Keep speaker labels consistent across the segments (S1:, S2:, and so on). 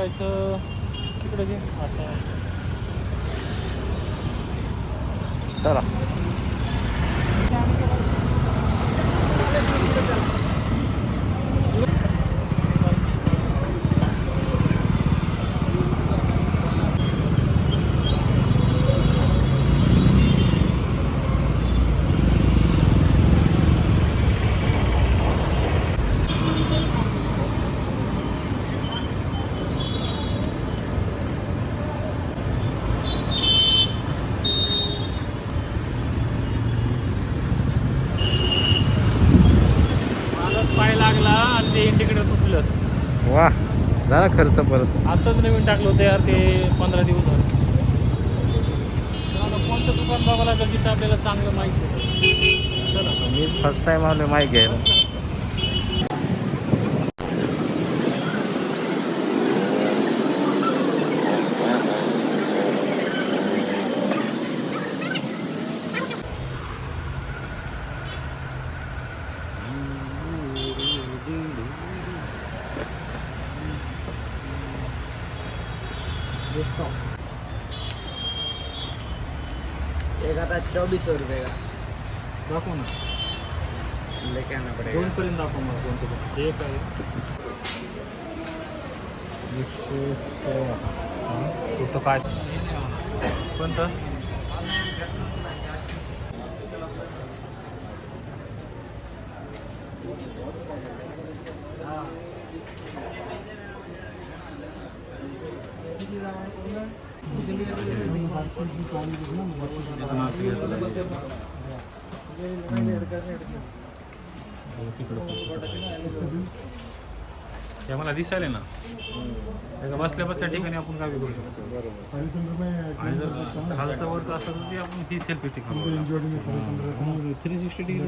S1: जायचं तिकडे जे असं. चला पाय लागला आणि ते तिकडे पुसलं.
S2: वा झाला खर्च परत.
S1: आताच नवीन टाकलं होतं यार ते 15 दिवस झाले. कोणतं दुकान बघावं लागेल तिथं आपल्याला चांगलं माहिती होतं. चला
S2: मी फर्स्ट टाइम आलो माहिती घ्यायला.
S3: एक आता 2400 रुपये का
S1: दाखव ना.
S3: लेके आना पड़ेगा.
S1: 2 पर्यंत दाखव मला कोणतं पण. एक आहे कुठं काय कोणतं. ते मला दिसायला ना बसल्या बसल्या ठिकाणी आपण काय करू शकतो. आणि जर खालचं वरचं असलं तर ते आपण ही सेल्फी स्टिक 360 डिग्री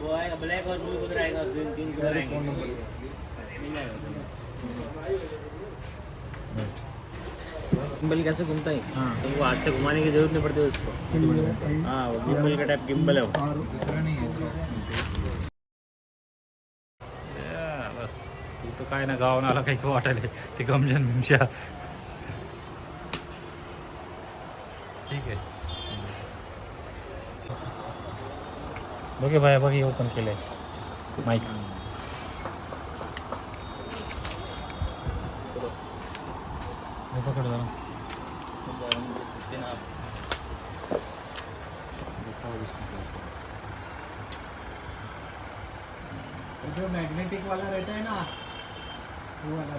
S3: वो आएगा ब्लैक और ब्लू कलर आएगा. 3 कलर आएंगे. गिम्बल कैसे घूमता है.
S1: हाँ.
S3: तो वो हाथ से घुमाने की जरूरत नहीं पड़ती उसको. हाँ वो गिम्बल का टाइप गिम्बल है वो. दूसरा नहीं है इसको.
S1: बस तू तर काय ना गावाला आला काही वाटायला ते गमजन बिमशा. ठीक आहे बघे भाई बघे ओपन केलंय माईक. पकड जरा.
S3: जो मैग्नेटिक वाला रहता है ना वो वाला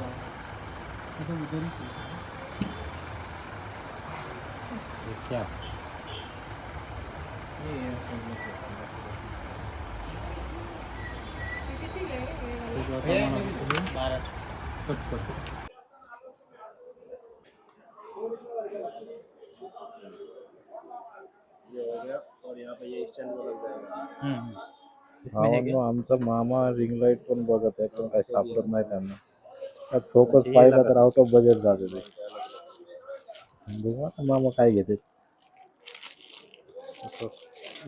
S3: तो उधर ही
S1: क्या
S3: और यहाँ पे ये स्टैंड लग जाएगा.
S2: आमचा मामा रिंग लाईट पण बघत आहे पण काही सापडत नाही त्यांना. फोकस पाहिला तर आउट ऑफ बजेट जाते ते. बघू आता मामा काय घेते.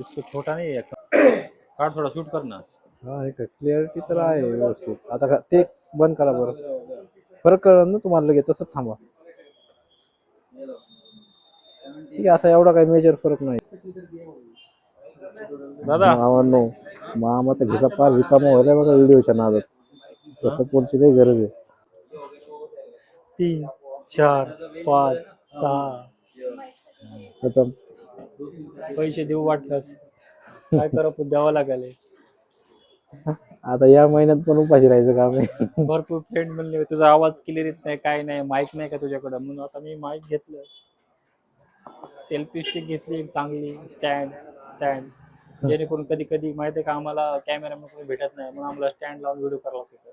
S1: इसको छोटा नहीं है काट थोड़ा शूट करना.
S2: हा एक क्लिअरिटी तर आहे व्यवस्थित. आता ते बंद करा बरं. फरक कळलं ना तुम्हाला लगेच. तसंच थांबा. ठीक आहे असा एवढा काही मेजर फरक नाही.
S1: दादा
S2: मामांनो मामाचा घिसा फार रिकामा व्हायला बघा व्हिडिओच्या नादात. तसं पुढची काही गरज आहे.
S1: 3 4 5 6
S2: खतम.
S1: पैसे देऊ वाटतात काय करा पण द्यावं लागेल.
S2: आता या महिन्यात पण उपाशी राहायचं काम आहे.
S1: भरपूर फ्रेंड म्हणले तुझा आवाज क्लिअर येत नाही काय नाही माईक नाही का तुझ्याकडं म्हणून आता मी माईक घेतलं. सेल्फी स्टिक घेतली एक चांगली स्टँड जेणेकरून कधी कधी माहिती आहे का आम्हाला कॅमेरामॅन भेटत नाही म्हणून आम्हाला स्टँड लावून व्हिडिओ करावा लागतो.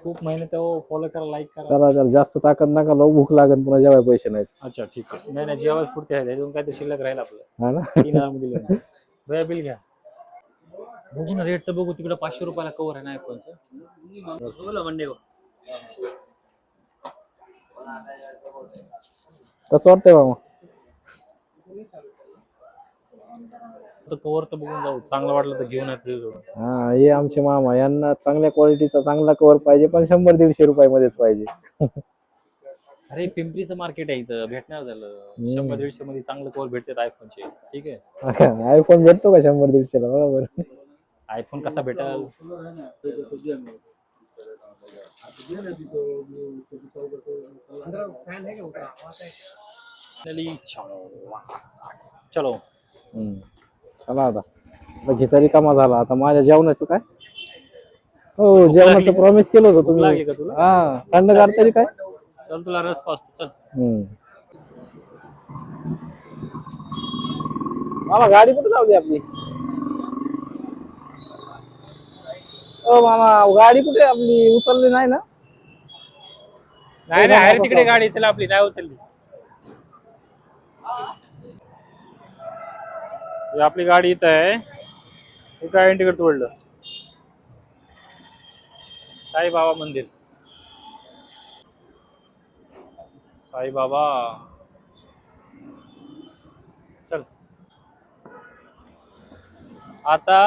S1: खूप मेहनत आहे. फॉलो करा लाईक करा.
S2: चला चला जास्त ताकद नका लावू. भूक लागेल पुन्हा जेवाय पैसे नाहीत.
S1: अच्छा ठीक आहे. नाही नाही जेवायला पुरते आहे त्यातून काहीतरी शिल्लक राहील आपलं.
S2: हा ना
S1: 3000 दिलं भया बिल घ्या. बघू ना रेट तर बघू तिकडे 500 रुपयाला कवर आहे ना आयफोनचं.
S3: बोलो मंडे को.
S2: कसं वाटतंय मामा.
S1: कवर तर बघून जाऊ, चांगलं वाटलं तर घेऊन येतो.
S2: हा, हे आमचे मामा, यांना चांगल्या क्वालिटीचा चांगला कवर पाहिजे, पण 100-150 रुपयामध्येच पाहिजे.
S1: अरे पिंपरीचं मार्केट आहे इथं, भेटणार झालं 100-150 मध्ये चांगलं कवर भेटतात आयफोनचे. ठीक आहे,
S2: आयफोन भेटतो का 100-150ला? बरोबर.
S1: आयफोन कसा भेटेल? चलो
S2: चला आता खिसारी कामा झाला. आता माझ्या जेवणाचं काय? हो, जेवणाचं प्रॉमिस केलं होतं तुम्ही.
S1: लागली का तुला?
S2: हा, थंडगार तरी काय?
S1: चल तुला रस पाचतो, चल.
S2: मामा गाडी कुठे लावली आपली? ओ मामा, गाडी कुठे आपली? उचलली नाही ना?
S1: नाही नाही, अरे तिकडे गाडी, चला आपली नाही उचलली. आपली गाडी इथं आहे. हे काय तिकडे तोडलं? साईबाबा मंदिर. साईबाबा, चल. आता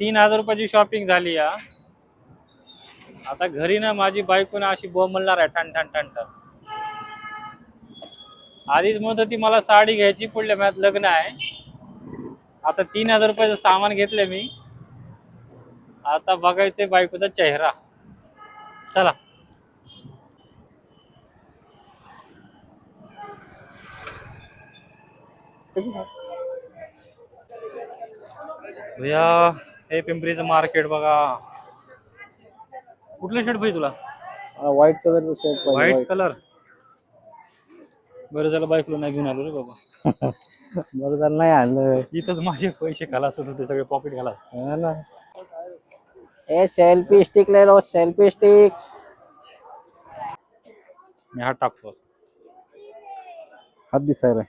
S1: 3000 रुपयाची शॉपिंग झाली या. आता घरी ना माझी बायको ना अशी बोंबलणार आहे, ठण ठण ठण ठण. आधीच म्हणत होती मला साडी घ्यायची, पुढल्या महिन्यात लग्न आहे. आता 3000 रुपयाचं सामान घेतलं मी. आता बघायचंय बायकोचा चेहरा. चला. भैया, हे पिंपरीचं मार्केट बघा. कुठलं शर्ट पाहिजे तुला?
S2: व्हाईट कलरचं शर्ट पाहिजे.
S1: White colour. बरं झालं बायकोला नाही घेऊन आलो रे बाबा.
S2: बरं झालं नाही आणलं.
S1: इथंच माझे पैसे खलास होत होते, सगळे पॉकेट घाला.
S2: हा ना. ए, सेल्फी स्टिक ले लो, सेल्फी स्टिक.
S1: मी हात टाकतो.
S2: हात दिसायला.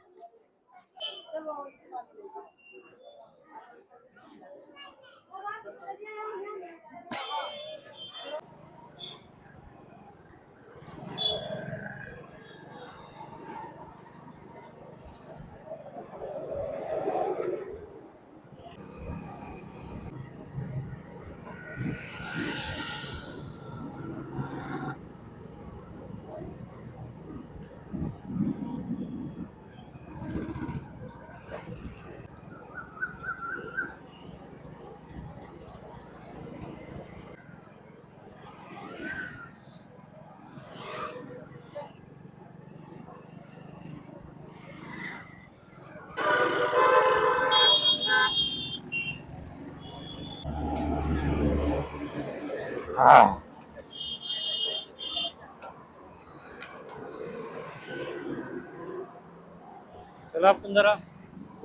S1: चला आपण जरा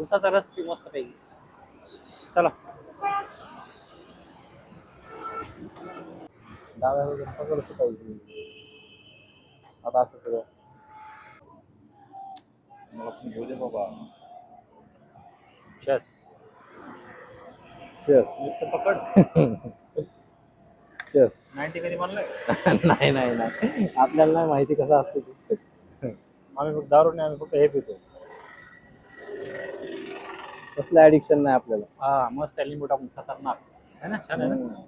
S1: उसाचा रस पिऊ मस्त पैकी. चला.
S2: डाव्या वगैरे पकडतो पाहिजे. आता असं करू.
S1: मला पण घेऊ दे बाबा. चेस.
S2: चेस.
S1: पकड.
S2: चेस.
S1: 90 कधी म्हणलंय?
S2: नाही नाही नाही, आपल्याला नाही माहिती कसं असतं ते.
S1: आम्ही फक्त दारू नाही, आम्ही फक्त हे पितो.
S2: कसलं ऍडिक्शन नाही आपल्याला.
S1: हा, मस्त लिंबू टाकून खतरनाक आहे ना, छान आहे ना.